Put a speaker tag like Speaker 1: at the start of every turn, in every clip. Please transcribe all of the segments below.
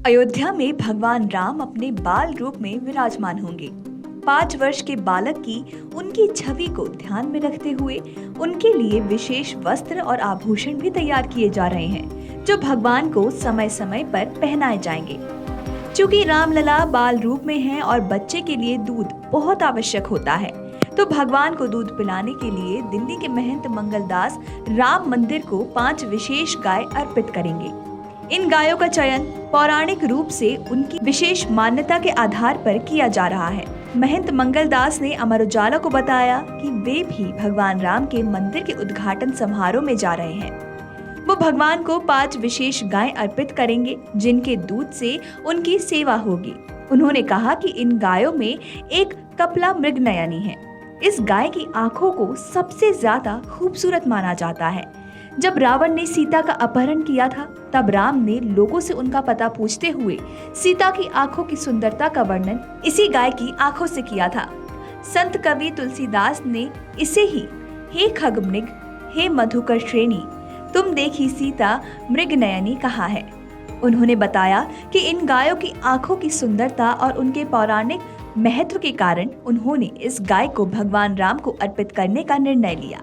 Speaker 1: अयोध्या में भगवान राम अपने बाल रूप में विराजमान होंगे। 5 वर्ष के बालक की उनकी छवि को ध्यान में रखते हुए उनके लिए विशेष वस्त्र और आभूषण भी तैयार किए जा रहे हैं, जो भगवान को समय समय पर पहनाए जाएंगे। चूंकि रामलला बाल रूप में हैं और बच्चे के लिए दूध बहुत आवश्यक होता है, तो भगवान को दूध पिलाने के लिए दिल्ली के महंत मंगलदास राम मंदिर को 5 विशेष गाय अर्पित करेंगे। इन गायों का चयन पौराणिक रूप से उनकी विशेष मान्यता के आधार पर किया जा रहा है। महंत मंगलदास ने अमर उजाला को बताया कि वे भी भगवान राम के मंदिर के उद्घाटन समारोह में जा रहे हैं। वो भगवान को 5 विशेष गाय अर्पित करेंगे, जिनके दूध से उनकी सेवा होगी। उन्होंने कहा कि इन गायों में एक कपला मृगनयनी है। इस गाय की आंखों को सबसे ज्यादा खूबसूरत माना जाता है। जब रावण ने सीता का अपहरण किया था, तब राम ने लोगों से उनका पता पूछते हुए सीता की आंखों की सुंदरता का वर्णन इसी गाय की आंखों से किया था। संत कवि तुलसीदास ने इसे ही हे खगमृग, हे मधुकर श्रेणी, तुम देखी सीता मृगनयनी कहा है। उन्होंने बताया कि इन गायों की आंखों की सुंदरता और उनके पौराणिक महत्व के कारण उन्होंने इस गाय को भगवान राम को अर्पित करने का निर्णय लिया।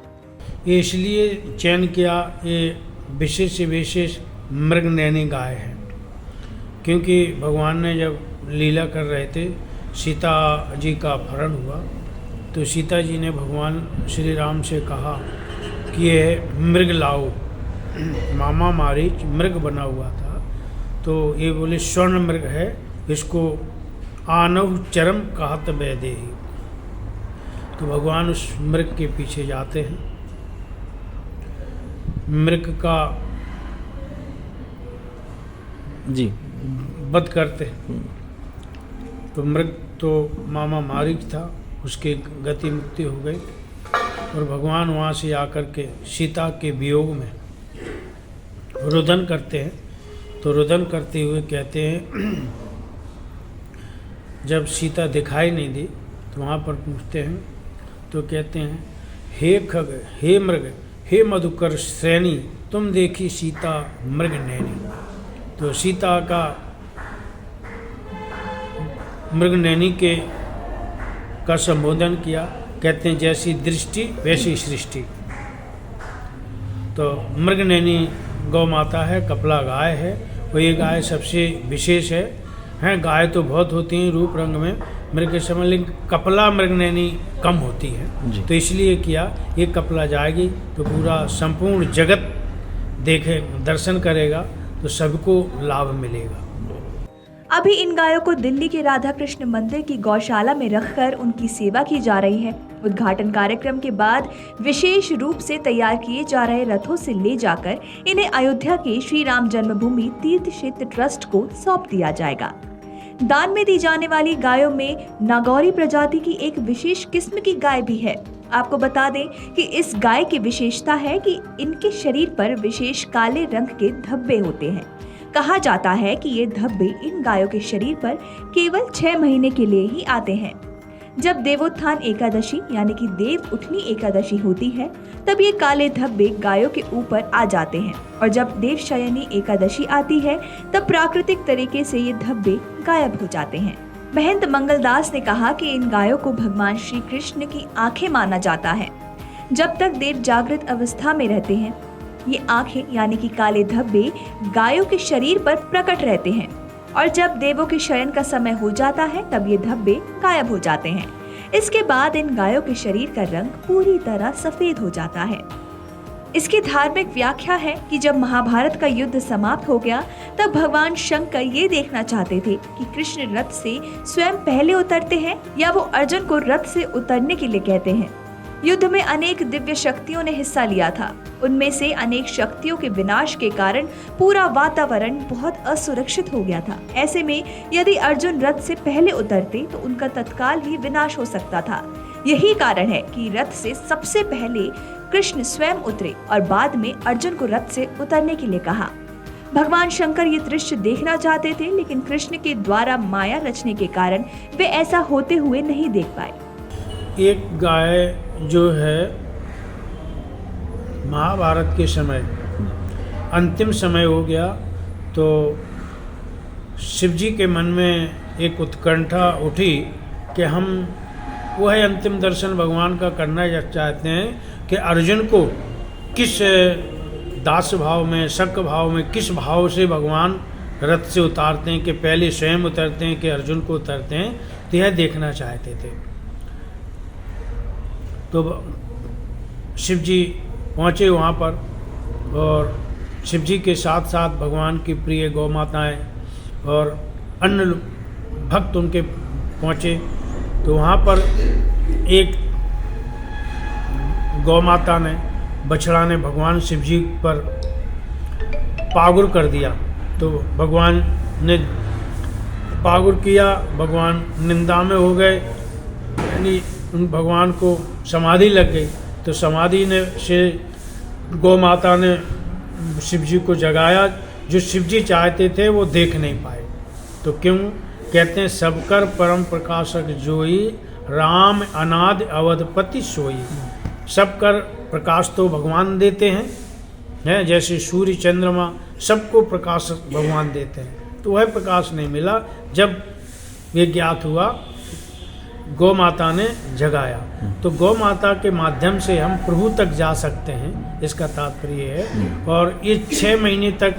Speaker 2: ये इसलिए चयन किया, ये विशेष से विशेष मृगनयनी गाय है, क्योंकि भगवान ने जब लीला कर रहे थे, सीता जी का अपहरण हुआ, तो सीता जी ने भगवान श्री राम से कहा कि ये मृग लाओ। मामा मारीच मृग बना हुआ था, तो ये बोले स्वर्ण मृग है, इसको आनव चरम कहत वैदेही। तो भगवान उस मृग के पीछे जाते हैं, मृग का
Speaker 3: जी
Speaker 2: वध करते हैं। तो मृग तो मामा मारीच था, उसकी गति मुक्ति हो गई और भगवान वहाँ से आकर के सीता के वियोग में रुदन करते हैं। तो रुदन करते हुए कहते हैं, जब सीता दिखाई नहीं दी तो वहाँ पर पूछते हैं, तो कहते हैं, हे खग, हे मृग, हे मधुकर श्रेणी, तुम देखी सीता मृगनयनी। तो सीता का मृगनयनी का संबोधन किया। कहते हैं जैसी दृष्टि वैसी सृष्टि। तो मृगनयनी गौ माता है, कपला गाय है, और ये गाय सबसे विशेष है। गाय तो बहुत होती हैं रूप रंग में मृग के समय, लेकिन कपला मृगनयनी कम होती है। तो इसलिए किया, ये कपला जाएगी तो पूरा संपूर्ण जगत देखे, दर्शन करेगा, तो सबको लाभ मिलेगा।
Speaker 1: अभी इन गायों को दिल्ली के राधा कृष्ण मंदिर की गौशाला में रखकर उनकी सेवा की जा रही है। उद्घाटन कार्यक्रम के बाद विशेष रूप से तैयार किए जा रहे रथों से ले जाकर इन्हें अयोध्या के श्री राम जन्मभूमि तीर्थ क्षेत्र ट्रस्ट को सौंप दिया जाएगा। दान में दी जाने वाली गायों में नागौरी प्रजाति की एक विशेष किस्म की गाय भी है। आपको बता दें कि इस गाय की विशेषता है कि इनके शरीर पर विशेष काले रंग के धब्बे होते हैं। कहा जाता है कि ये धब्बे इन गायों के शरीर पर केवल 6 महीने के लिए ही आते हैं। जब देवोत्थान एकादशी यानी कि देव उठनी एकादशी होती है, तब ये काले धब्बे गायों के ऊपर आ जाते हैं, और जब देवशयनी एकादशी आती है, तब प्राकृतिक तरीके से ये धब्बे गायब हो जाते हैं। महंत मंगलदास ने कहा कि इन गायों को भगवान श्री कृष्ण की आंखें माना जाता है। जब तक देव जागृत अवस्था में रहते हैं, ये आंखें यानी कि काले धब्बे गायों के शरीर पर प्रकट रहते हैं, और जब देवों के शयन का समय हो जाता है, तब ये धब्बे गायब हो जाते हैं। इसके बाद इन गायों के शरीर का रंग पूरी तरह सफेद हो जाता है। इसकी धार्मिक व्याख्या है कि जब महाभारत का युद्ध समाप्त हो गया, तब भगवान शंकर ये देखना चाहते थे कि कृष्ण रथ से स्वयं पहले उतरते हैं या वो अर्जुन को रथ से उतरने के लिए कहते हैं। युद्ध में अनेक दिव्य शक्तियों ने हिस्सा लिया था। उनमें से अनेक शक्तियों के विनाश के कारण पूरा वातावरण बहुत असुरक्षित हो गया था। ऐसे में यदि अर्जुन रथ से पहले उतरते तो उनका तत्काल ही विनाश हो सकता था। यही कारण है कि रथ से सबसे पहले कृष्ण स्वयं उतरे और बाद में अर्जुन को रथ से उतरने के लिए कहा। भगवान शंकर ये दृश्य देखना चाहते थे, लेकिन कृष्ण के द्वारा माया रचने के कारण वे ऐसा होते हुए नहीं देख पाए।
Speaker 2: एक गाय जो है महाभारत के समय अंतिम समय हो गया, तो शिव जी के मन में एक उत्कंठा उठी कि हम वह अंतिम दर्शन भगवान का करना चाहते हैं कि अर्जुन को किस दास भाव में, शक भाव में, किस भाव से भगवान रथ से उतारते हैं, कि पहले स्वयं उतरते हैं कि अर्जुन को उतरते हैं, तो यह देखना चाहते थे। तो शिव जी पहुँचे वहाँ पर, और शिव जी के साथ साथ भगवान की प्रिय गौ माताएँ और अन्य भक्त उनके पहुँचे। तो वहाँ पर एक गौ माता ने, बछड़ा ने भगवान शिव जी पर पागुर कर दिया। तो भगवान ने पागुर किया, भगवान निंदा में हो गए, यानी उन भगवान को समाधि लग गई। तो समाधि ने से गौ माता ने शिव जी को जगाया, जो शिव जी चाहते थे वो देख नहीं पाए। तो क्यों कहते हैं, सबकर परम प्रकाशक जोई, राम अनादि अवधपति सोई। सबकर प्रकाश तो भगवान देते हैं, जैसे सूर्य चंद्रमा सबको प्रकाश भगवान देते हैं। तो वह प्रकाश नहीं मिला। जब ये ज्ञात हुआ, गौ माता ने जगाया। तो गौ माता के माध्यम से हम प्रभु तक जा सकते हैं, इसका तात्पर्य है। और ये 6 महीने तक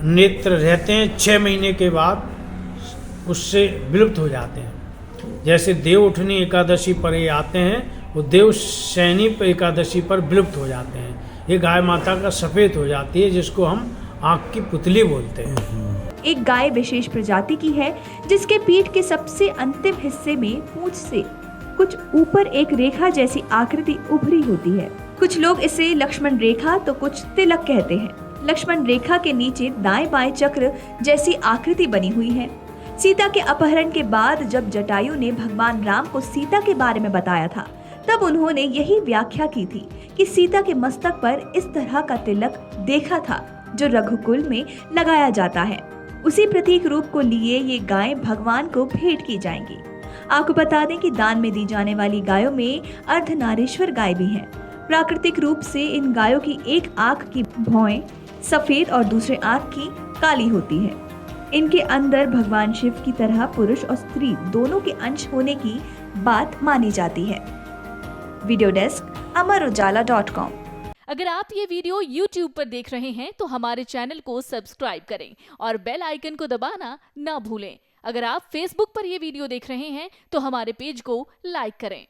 Speaker 2: नेत्र रहते हैं, 6 महीने के बाद उससे विलुप्त हो जाते हैं। जैसे देव उठनी एकादशी पर ये आते हैं, वो देव शयनी एकादशी पर विलुप्त हो जाते हैं। ये गाय माता का सफ़ेद हो जाती है, जिसको हम आँख की पुतली बोलते हैं।
Speaker 1: एक गाय विशेष प्रजाति की है, जिसके पीठ के सबसे अंतिम हिस्से में पूंछ से कुछ ऊपर एक रेखा जैसी आकृति उभरी होती है। कुछ लोग इसे लक्ष्मण रेखा तो कुछ तिलक कहते हैं। लक्ष्मण रेखा के नीचे दाएं बाएं चक्र जैसी आकृति बनी हुई है। सीता के अपहरण के बाद जब जटायु ने भगवान राम को सीता के बारे में बताया था, तब उन्होंने यही व्याख्या की थी कि सीता के मस्तक पर इस तरह का तिलक देखा था, जो रघुकुल में लगाया जाता है। उसी प्रतीक रूप को लिए ये गायें भगवान को भेंट की जाएंगी। आपको बता दें कि दान में दी जाने वाली गायों में अर्धनारीश्वर गाय भी हैं। प्राकृतिक रूप से इन गायों की एक आंख की भौएं सफेद और दूसरे आंख की काली होती है। इनके अंदर भगवान शिव की तरह पुरुष और स्त्री दोनों के अंश होने की बात मानी जाती है। Video desk amarujala.com।
Speaker 3: अगर आप ये वीडियो YouTube पर देख रहे हैं तो हमारे चैनल को सब्सक्राइब करें और बेल आइकन को दबाना ना भूलें। अगर आप Facebook पर ये वीडियो देख रहे हैं तो हमारे पेज को लाइक करें।